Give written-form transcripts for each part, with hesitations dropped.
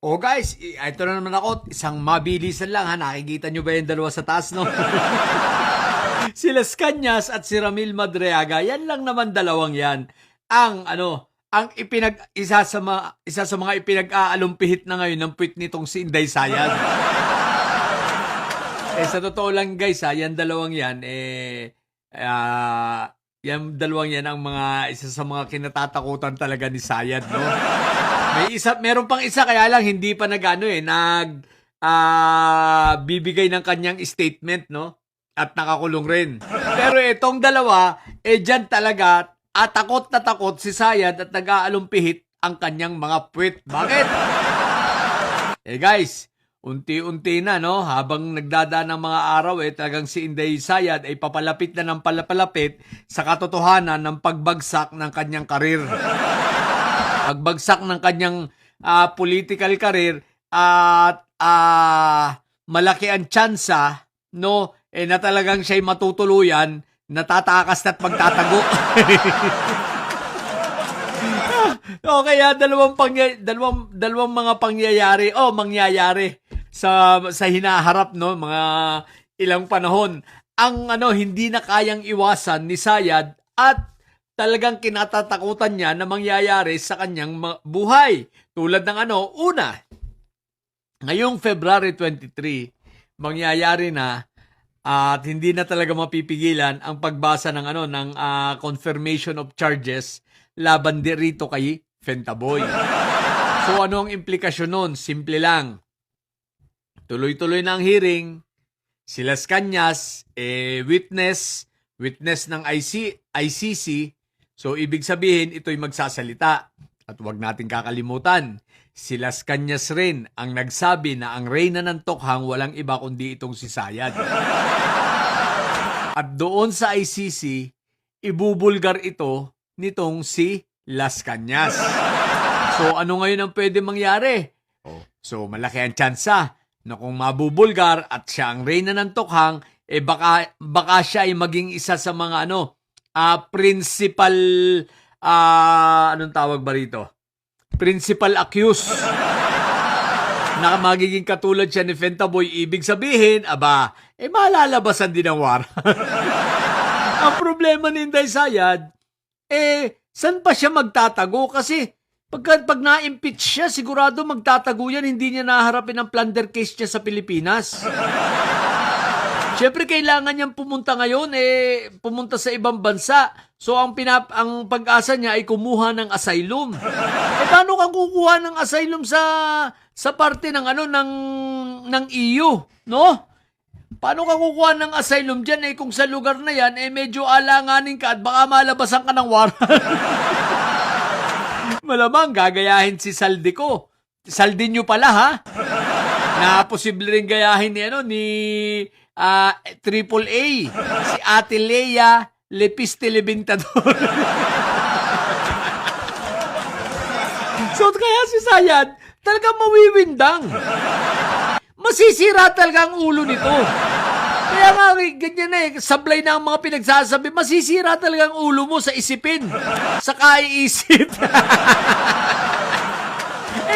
Oh guys, ito na naman ako, isang mabilisan lang ha, nakikita nyo ba yung dalawa sa taas, no? Si Las Cañas at si Ramil Madriaga, yan lang naman dalawang yan. Ang isa sa mga ipinag-aalumpihit na ngayon ng puwit nitong si Inday Sayad. Sa totoo lang guys ha, yan dalawang yan, yan dalawang yan ang isa sa mga kinatatakutan talaga ni Sayad, no? Meron pang isa kaya lang hindi pa bibigay ng kanyang statement, no? At nakakulong rin. Pero itong dalawa, dyan talaga, takot na takot si Sayad at nag-aalumpihit ang kanyang mga puwit. Bakit? Guys, unti-unti na, no? Habang nagdadaan ng mga araw, talagang si Inday Sayad ay papalapit na ng palapit sa katotohanan ng pagbagsak ng kanyang karir. Pagbagsak ng kanyang political career at malaki ang tsansa, no, na talagang siya'y matutuluyan, natatakas na't magtatago. O kaya dalawang mga pangyayari mangyayari sa hinaharap, no, mga ilang panahon. Ang hindi na kayang iwasan ni Sayad at talagang kinatatakutan niya na mangyayari sa kanyang buhay. Tulad ng una, ngayong February 23, mangyayari na at hindi na talaga mapipigilan ang pagbasa ng confirmation of charges laban rito kay Fentaboy. So ano ang implikasyon nun? Simple lang. Tuloy-tuloy na ang hearing. Si Las Cañas, witness ng ICC. So, ibig sabihin, ito'y magsasalita. At huwag nating kakalimutan, si Las Cañas rin ang nagsabi na ang reyna ng Tokhang walang iba kundi itong si Sayad. At doon sa ICC, ibubulgar ito nitong si Las Cañas. So, ano ngayon ang pwede mangyari? So, malaki ang tsansa na kung mabubulgar at siya ang reyna ng Tokhang, baka siya ay maging isa sa mga principal, anong tawag ba rito? Principal accused. Na magiging katulad siya ni Fentaboy, ibig sabihin, malalabasan din ang war. Ang problema ni Inday Sayad, saan pa siya magtatago? Kasi, pag na-impeach siya, sigurado magtatago yan, hindi niya naharapin ang plunder case niya sa Pilipinas. Siyempre, kailangan niyang pumunta ngayon, pumunta sa ibang bansa. So, ang pag-asa niya ay kumuha ng asylum. Paano kang kukuha ng asylum sa parte ng EU, no? Paano ka kukuha ng asylum dyan, kung sa lugar na yan, medyo alanganin ka at baka malabasan ka ng war. Malamang, gagayahin si Saldico. Saldinyo pala, ha? Na posible rin gayahin ni Triple A, si Ate Lea Lepiste Lebintador. So kaya si Sayad talagang mawiwindang. Masisira talaga ang ulo nito. Kaya nga ganyan sablay na ang mga pinagsasabi, masisira talaga ang ulo mo sa isipin, sa kaiisip.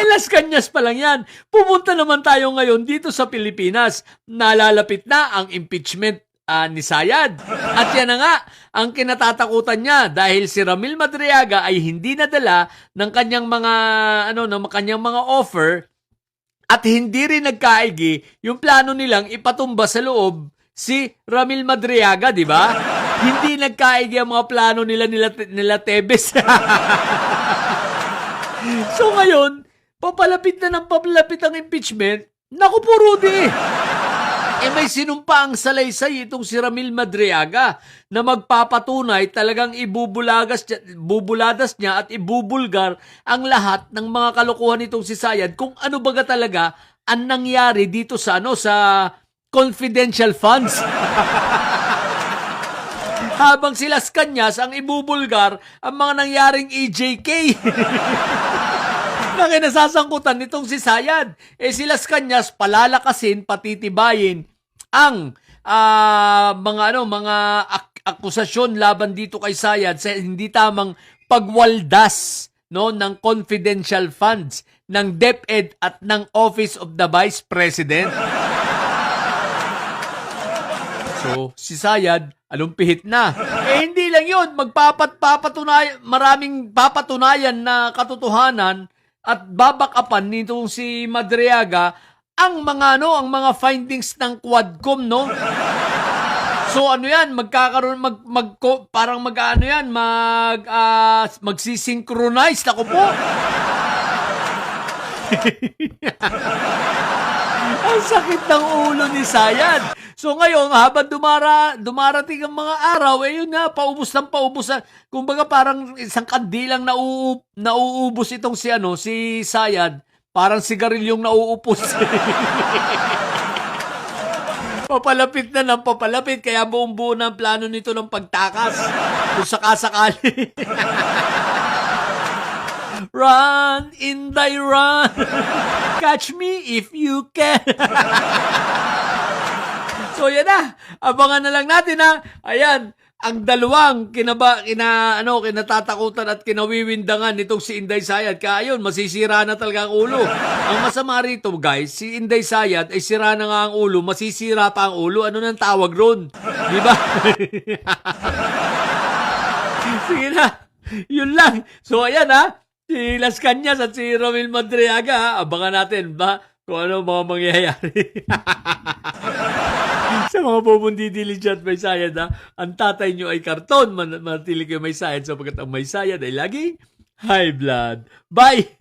Las Cañas pa lang yan. Pumunta naman tayo ngayon dito sa Pilipinas. Nalalapit na ang impeachment ni Sayad. At yan na nga, ang kinatatakutan niya dahil si Ramil Madriaga ay hindi nadala ng kanyang mga offer at hindi rin nagkaigi yung plano nilang ipatumba sa loob si Ramil Madriaga, di ba? Hindi nagkaigi ang mga plano nila Tebes. So ngayon, papalapit na ng papalapit ang impeachment, naku po, Rudy! May sinumpa ang salaysay itong si Ramil Madriaga na magpapatunay talagang ibubuladas niya at ibubulgar ang lahat ng mga kalokohan nitong si Sayad kung ano baga talaga ang nangyari dito sa confidential funds. Habang si Las Cañas ang ibubulgar ang mga nangyaring EJK. Na kinasasangkutan nitong si Sayad. Si Las Cañas palalakasin, patitibayin ang mga akusasyon laban dito kay Sayad sa hindi tamang pagwaldas, no, ng confidential funds ng DepEd at ng Office of the Vice President. So, si Sayad, alumpihit na. Hindi lang yun, maraming papatunayan na katotohanan at babakapan nitong si Madriaga ang mga findings ng Quadcom, no? So ano yan, magkakaroon parang magsisynchronize ako po. Ang sakit ng ulo ni Sayad. So ngayon, habang dumarating ang mga araw, yun na, paubos ng paubos. Kumbaga parang isang kandilang nauubos itong si Sayad. Parang sigarilyong nauupos. Papalapit na ng papalapit, kaya buong-buo na ang plano nito ng pagtakas. Kung sakasakali. Run, Inday, run. Catch me if you can. So yan na, abangan na lang natin ha. Ayan, ang dalawang kinatatakutan at kinawiwindangan nitong si Inday Sayad. Kaya yun, masisira na talaga ang ulo. Ang masama rito guys, si Inday Sayad ay sira na nga ang ulo, masisira pa ang ulo. Ano nang tawag ron? Di ba? Sige na, yun lang. So ayan ha, si Las Cañas at si Romel Madriaga, abangan natin ba kung ano mga mangyayari. Sa mga pupundi diligent may sayad ang tatay nyo ay karton, manatili kayo may sayad sapagkat ang may sayad ay laging high blood. Bye!